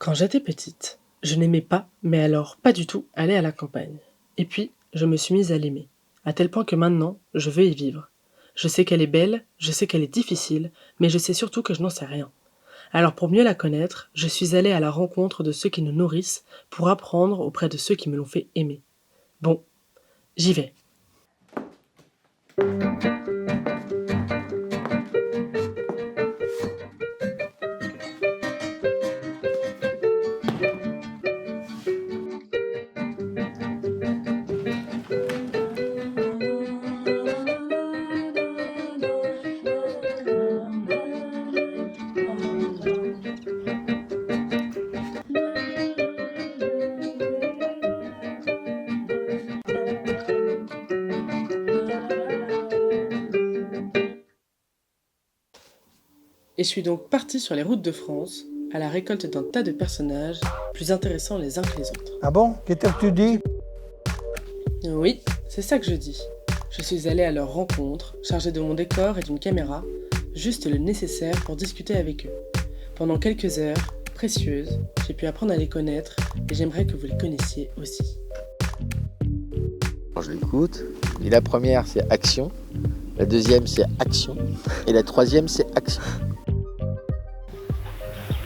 Quand j'étais petite, je n'aimais pas, mais alors pas du tout, aller à la campagne. Et puis, je me suis mise à l'aimer, à tel point que maintenant, je veux y vivre. Je sais qu'elle est belle, je sais qu'elle est difficile, mais je sais surtout que je n'en sais rien. Alors pour mieux la connaître, je suis allée à la rencontre de ceux qui nous nourrissent pour apprendre auprès de ceux qui me l'ont fait aimer. Bon, j'y vais. Et je suis donc partie sur les routes de France, à la récolte d'un tas de personnages, plus intéressants les uns que les autres. Ah bon? Qu'est-ce que tu dis? Oui, c'est ça que je dis. Je suis allée à leur rencontre, chargée de mon décor et d'une caméra, juste le nécessaire pour discuter avec eux. Pendant quelques heures, précieuses, j'ai pu apprendre à les connaître et j'aimerais que vous les connaissiez aussi. Je l'écoute, et la première c'est action, la deuxième c'est action, et la troisième c'est action.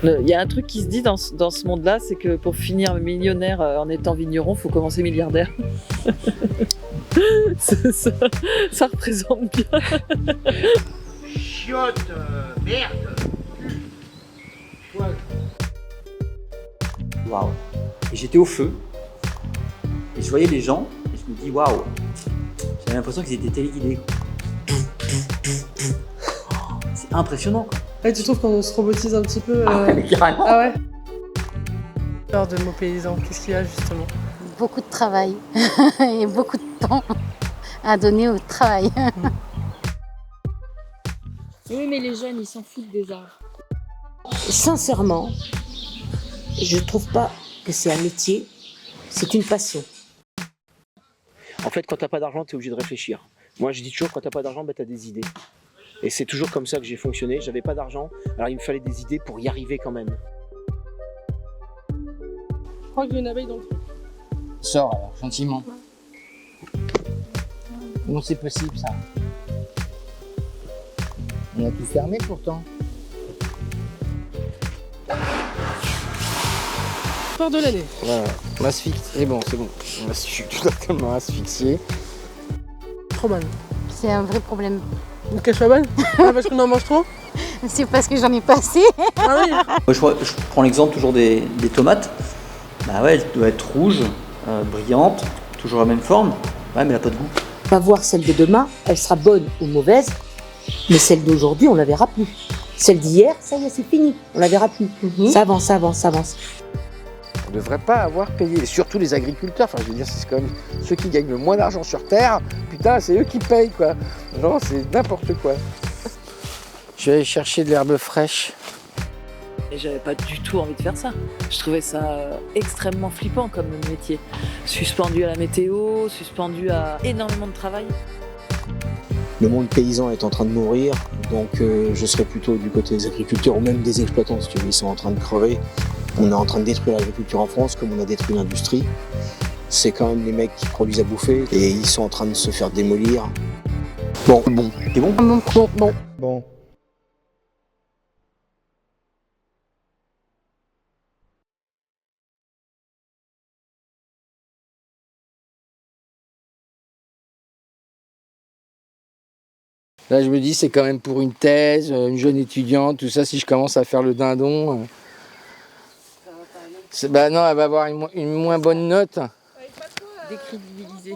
Il y a un truc qui se dit dans ce monde-là, c'est que pour finir millionnaire en étant vigneron, il faut commencer milliardaire. Ça représente bien. Chiotte, merde! Waouh! Et j'étais au feu, et je voyais les gens, et je me dis waouh! J'avais l'impression qu'ils étaient téléguidés. C'est impressionnant quoi. Et tu trouves qu'on se robotise un petit peu Carrément! Ah ouais. Peur de mots paysans, qu'est-ce qu'il y a justement? Beaucoup de travail et beaucoup de temps à donner au travail. Oui, mais les jeunes, ils s'en foutent des arts. Sincèrement, je trouve pas que c'est un métier, c'est une passion. En fait, quand t'as pas d'argent, t'es obligé de réfléchir. Moi, je dis toujours, quand t'as pas d'argent, t'as des idées. Et c'est toujours comme ça que j'ai fonctionné. J'avais pas d'argent, alors il me fallait des idées pour y arriver quand même. Je crois qu'il y a une abeille dans le truc. Sors alors, gentiment. Non, c'est possible ça. On a tout fermé pourtant. Peur de l'année. Voilà, m'asphyxie, bon, c'est bon, je suis totalement asphyxié. Trop bonne. C'est un vrai problème. Une cachemire? Ah, parce qu'on en mange trop? C'est parce que j'en ai pas assez. Ah oui. Je prends l'exemple toujours des tomates. Bah ouais, elle doit être rouge, brillante, toujours la même forme. Ouais, mais elle n'a pas de goût. On va voir celle de demain, elle sera bonne ou mauvaise, mais celle d'aujourd'hui, on la verra plus. Celle d'hier, ça y est, c'est fini, on la verra plus. Ça avance, ça avance, ça avance. On ne devrait pas avoir payé, et surtout les agriculteurs, enfin je veux dire, c'est quand même ceux qui gagnent le moins d'argent sur Terre, putain, c'est eux qui payent quoi. Non, c'est n'importe quoi. Je vais aller chercher de l'herbe fraîche. Et j'avais pas du tout envie de faire ça. Je trouvais ça extrêmement flippant comme métier. Suspendu à la météo, suspendu à énormément de travail. Le monde paysan est en train de mourir, donc je serais plutôt du côté des agriculteurs ou même des exploitants, si tu veux, ils sont en train de crever. On est en train de détruire l'agriculture en France comme on a détruit l'industrie. C'est quand même les mecs qui produisent à bouffer et ils sont en train de se faire démolir. Bon. C'est bon? Bon. Là je me dis c'est quand même pour une thèse, une jeune étudiante, tout ça, si je commence à faire le dindon. Bah non, elle va avoir une moins bonne note. Décrédibilisé.